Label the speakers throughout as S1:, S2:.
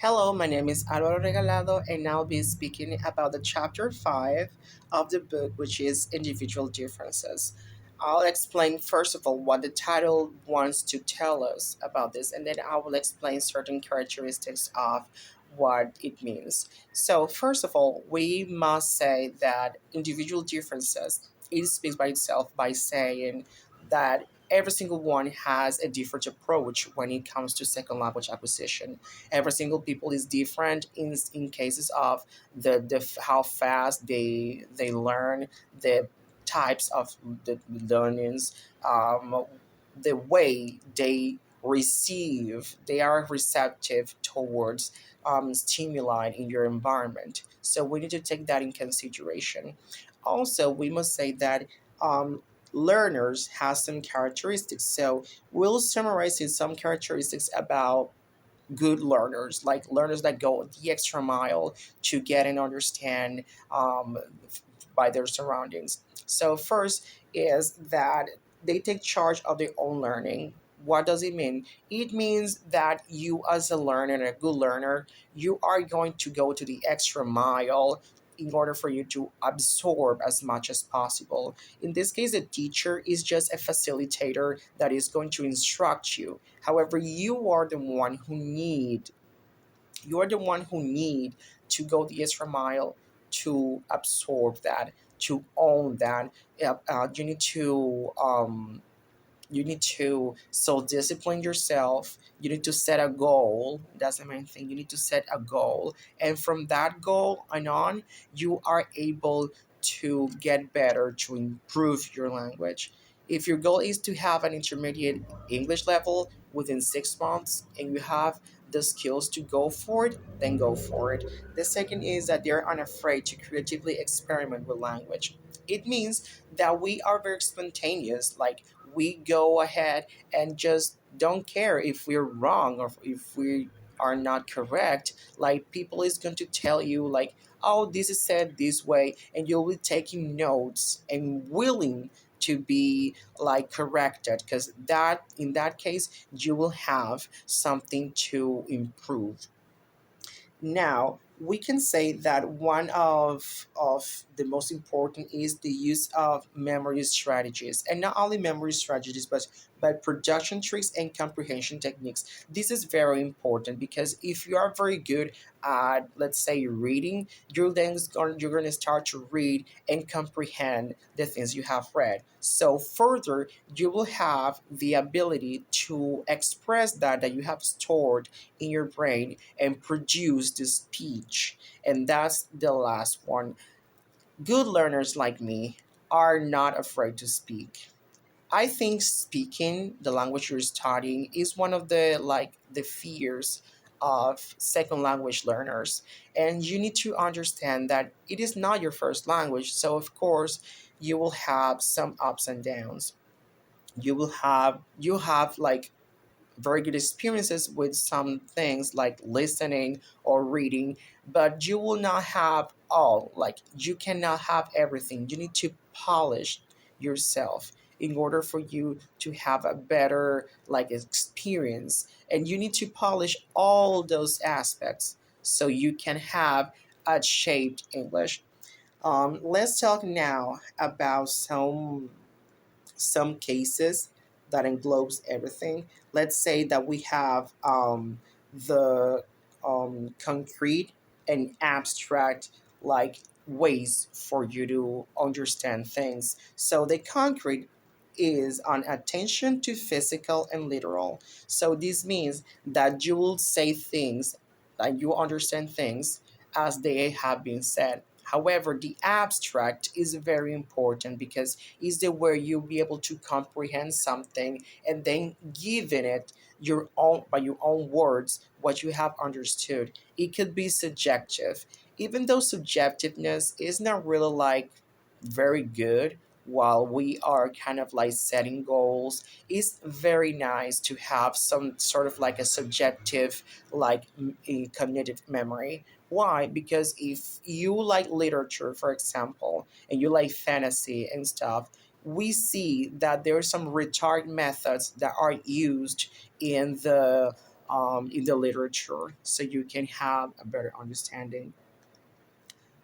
S1: Hello, my name is Álvaro Regalado, and I'll be speaking about the chapter 5 of the book, which is Individual Differences. I'll explain, first of all, what the title wants to tell us about this, and then I will explain certain characteristics of what it means. So, first of all, we must say that individual differences, it speaks by itself by saying that every single one has a different approach when it comes to second language acquisition. Every single people is different in cases of the how fast they learn, the types of the learnings, the way they are receptive towards stimuli in your environment. So we need to take that in consideration. Also, we must say that learners have some characteristics. So we'll summarize some characteristics about good learners, like learners that go the extra mile to get and understand um, by their surroundings. So, first is that they take charge of their own learning. What does it mean? It means that you, as a learner, a good learner, you are going to go to the extra mile in order for you to absorb as much as possible. In this case, a teacher is just a facilitator that is going to instruct you. However, you are the one who need to go the extra mile to absorb that, to own that. You need to self discipline yourself. You need to set a goal. That's the main thing. You need to set a goal, and from that goal and on, you are able to get better, to improve your language. If your goal is to have an intermediate English level within 6 months and you have the skills to go for it, then go for it. The second is that they're unafraid to creatively experiment with language. It means that we are very spontaneous. Like, we go ahead and just don't care if we're wrong or if we are not correct. Like, people is going to tell you like, oh, this is said this way, and you'll be taking notes and willing to be like corrected, because that in that case you will have something to improve. Now, we can say that one of the most important is the use of memory strategies, and not only memory strategies, but production tricks and comprehension techniques. This is very important because if you are very good at, let's say, reading, you're going to start to read and comprehend the things you have read. So further, you will have the ability to express that you have stored in your brain and produce the speech. And that's the last one. Good learners like me are not afraid to speak. I think speaking the language you're studying is one of the fears of second language learners. And you need to understand that it is not your first language. So of course you will have some ups and downs. You have like very good experiences with some things like listening or reading, but you will not have all. Like, you cannot have everything. You need to polish yourself in order for you to have a better like experience, and you need to polish all those aspects so you can have a shaped English. Let's talk now about some cases that englobes everything. Let's say that we have the concrete and abstract like ways for you to understand things. So the concrete is on attention to physical and literal. So this means that you will say things, that you understand things as they have been said. However, the abstract is very important because is the where you'll be able to comprehend something and then giving it your own by your own words what you have understood. It could be subjective, even though subjectiveness is not really like very good. While we are kind of like setting goals, it's very nice to have some sort of like a subjective like a cognitive memory. Why? Because if you like literature, for example, and you like fantasy and stuff, we see that there are some retard methods that are used in the in the literature so you can have a better understanding.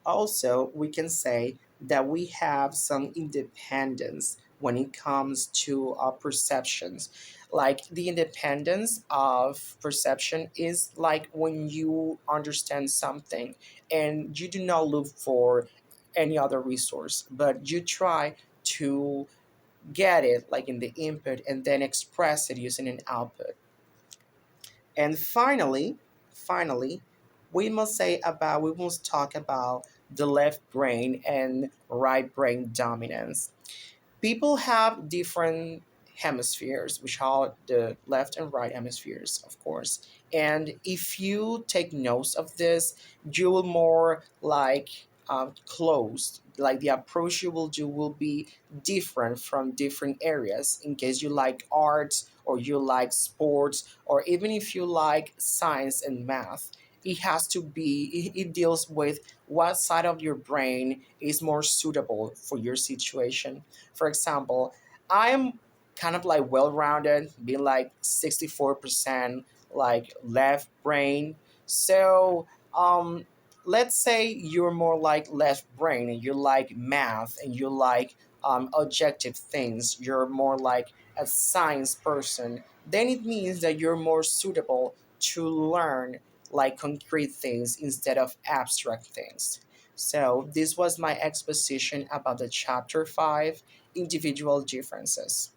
S1: Also, we can say that we have some independence when it comes to perceptions. Like the independence of perception is like when you understand something and you do not look for any other resource, but you try to get it like in the input and then express it using an output. And finally, we must talk about the left brain and right brain dominance. People have different hemispheres, which are the left and right hemispheres, of course. And if you take notes of this, you will more like closed. Like the approach you will do will be different from different areas. In case you like arts or you like sports, or even if you like science and math, it has to be. It deals with what side of your brain is more suitable for your situation. For example, I'm kind of like well rounded, being like 64% like left brain. So let's say you're more like left brain and you like math and you like objective things, you're more like a science person, then it means that you're more suitable to learn like concrete things instead of abstract things. So this was my exposition about the chapter 5, individual differences.